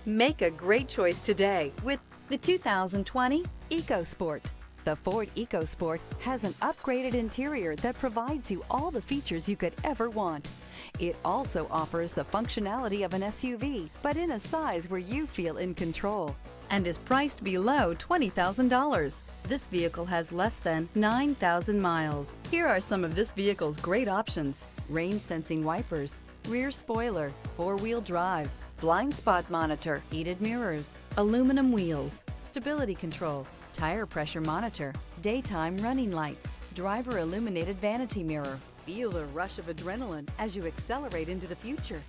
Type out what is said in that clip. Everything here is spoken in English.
Make a great choice today with the 2020 EcoSport. The Ford EcoSport has an upgraded interior that provides you all the features you could ever want. It also offers the functionality of an SUV, but in a size where you feel in control, and is priced below $20,000. This vehicle has less than 9,000 miles. Here are some of this vehicle's great options: rain-sensing wipers, rear spoiler, four-wheel drive, blind spot monitor, heated mirrors, aluminum wheels, stability control, tire pressure monitor, daytime running lights, driver illuminated vanity mirror. Feel the rush of adrenaline as you accelerate into the future.